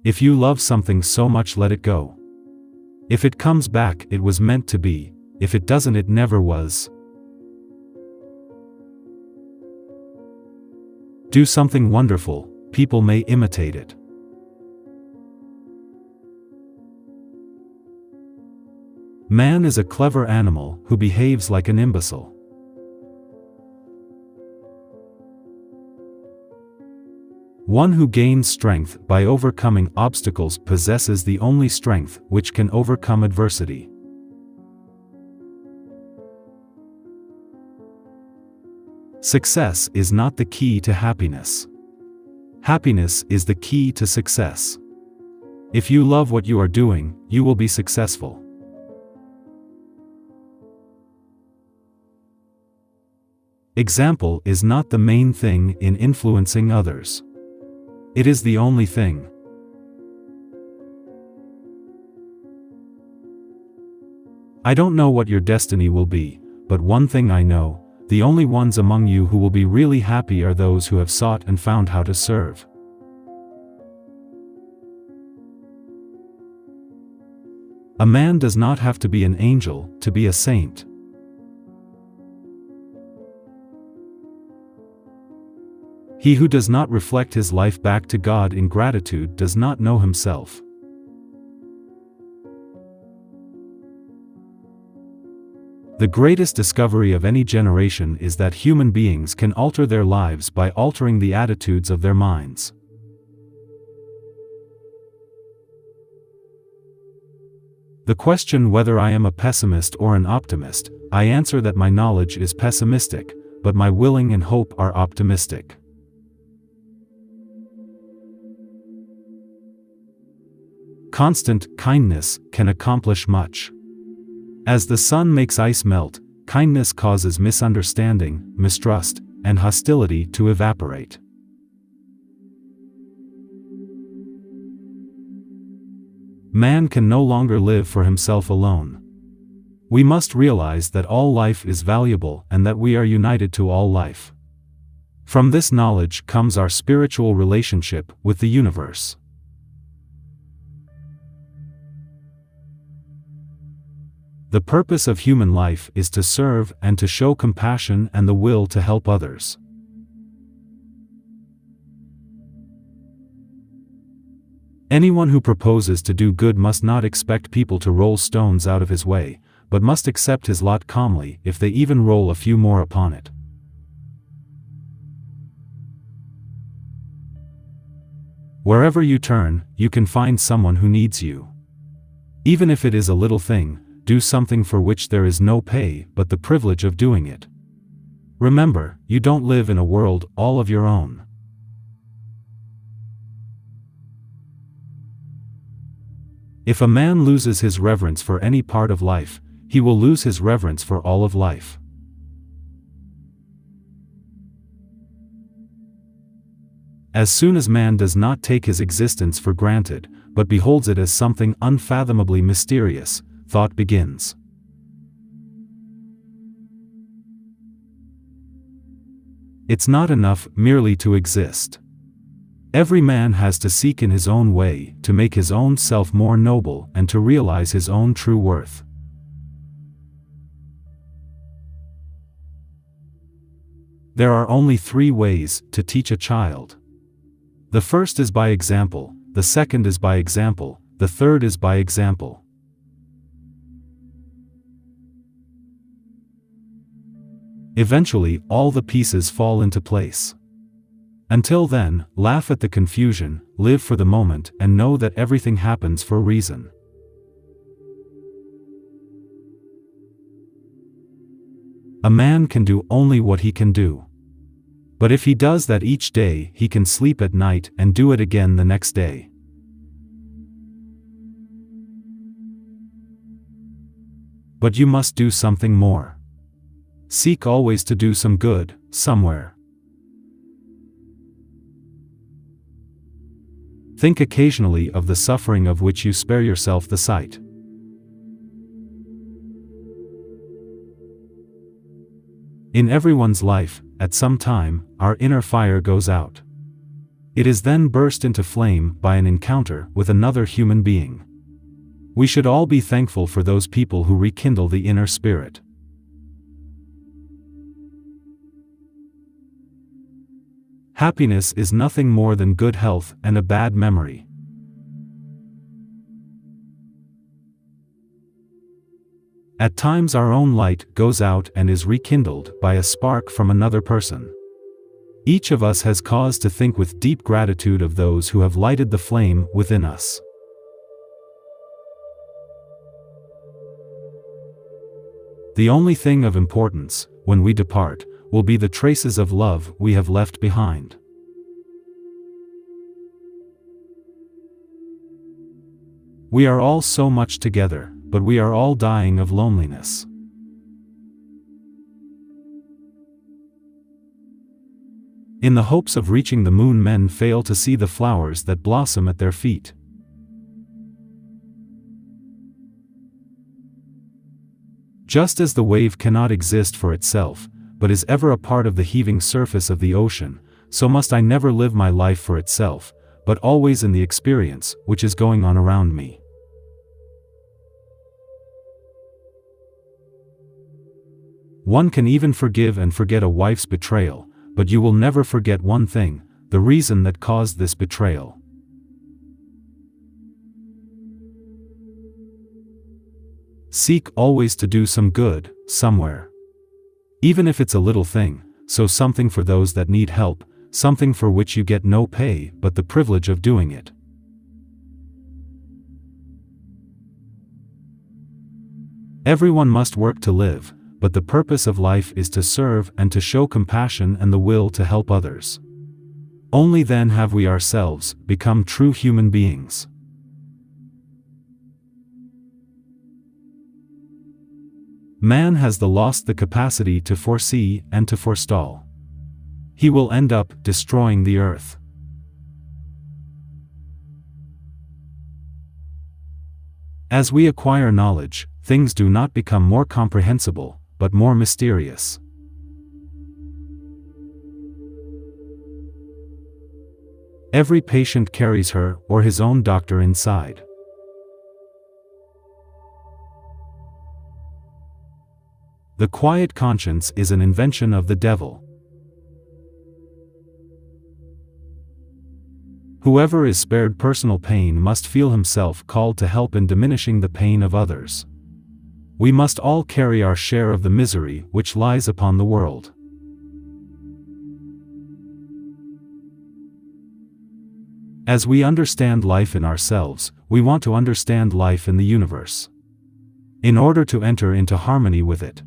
If you love something so much, let it go. If it comes back, it was meant to be. If it doesn't, it never was. Do something wonderful, people may imitate it. Man is a clever animal who behaves like an imbecile. One who gains strength by overcoming obstacles possesses the only strength which can overcome adversity. Success is not the key to happiness. Happiness is the key to success. If you love what you are doing, you will be successful. Example is not the main thing in influencing others. It is the only thing. I don't know what your destiny will be, but one thing I know, the only ones among you who will be really happy are those who have sought and found how to serve. A man does not have to be an angel to be a saint. He who does not reflect his life back to God in gratitude does not know himself. The greatest discovery of any generation is that human beings can alter their lives by altering the attitudes of their minds. The question whether I am a pessimist or an optimist, I answer that my knowledge is pessimistic, but my willing and hope are optimistic. Constant kindness can accomplish much. As the sun makes ice melt, kindness causes misunderstanding, mistrust, and hostility to evaporate. Man can no longer live for himself alone. We must realize that all life is valuable and that we are united to all life. From this knowledge comes our spiritual relationship with the universe. The purpose of human life is to serve and to show compassion and the will to help others. Anyone who proposes to do good must not expect people to roll stones out of his way, but must accept his lot calmly if they even roll a few more upon it. Wherever you turn, you can find someone who needs you. Even if it is a little thing, do something for which there is no pay but the privilege of doing it. Remember, you don't live in a world all of your own. If a man loses his reverence for any part of life, he will lose his reverence for all of life. As soon as man does not take his existence for granted, but beholds it as something unfathomably mysterious, thought begins. It's not enough merely to exist. Every man has to seek in his own way to make his own self more noble and to realize his own true worth. There are only 3 ways to teach a child. The first is by example, the second is by example, the third is by example. Eventually, all the pieces fall into place. Until then, laugh at the confusion, live for the moment, and know that everything happens for a reason. A man can do only what he can do. But if he does that each day, he can sleep at night and do it again the next day. But you must do something more. Seek always to do some good, somewhere. Think occasionally of the suffering of which you spare yourself the sight. In everyone's life, at some time, our inner fire goes out. It is then burst into flame by an encounter with another human being. We should all be thankful for those people who rekindle the inner spirit. Happiness is nothing more than good health and a bad memory. At times our own light goes out and is rekindled by a spark from another person. Each of us has cause to think with deep gratitude of those who have lighted the flame within us. The only thing of importance, when we depart, will be the traces of love we have left behind. We are all so much together, but we are all dying of loneliness. In the hopes of reaching the moon, men fail to see the flowers that blossom at their feet. Just as the wave cannot exist for itself, but is ever a part of the heaving surface of the ocean, so must I never live my life for itself, but always in the experience which is going on around me. One can even forgive and forget a wife's betrayal, but you will never forget one thing, the reason that caused this betrayal. Seek always to do some good, somewhere. Even if it's a little thing, so something for those that need help, something for which you get no pay but the privilege of doing it. Everyone must work to live, but the purpose of life is to serve and to show compassion and the will to help others. Only then have we ourselves become true human beings. Man has lost the capacity to foresee and to forestall. He will end up destroying the earth. As we acquire knowledge, things do not become more comprehensible, but more mysterious. Every patient carries her or his own doctor inside. The quiet conscience is an invention of the devil. Whoever is spared personal pain must feel himself called to help in diminishing the pain of others. We must all carry our share of the misery which lies upon the world. As we understand life in ourselves, we want to understand life in the universe. In order to enter into harmony with it,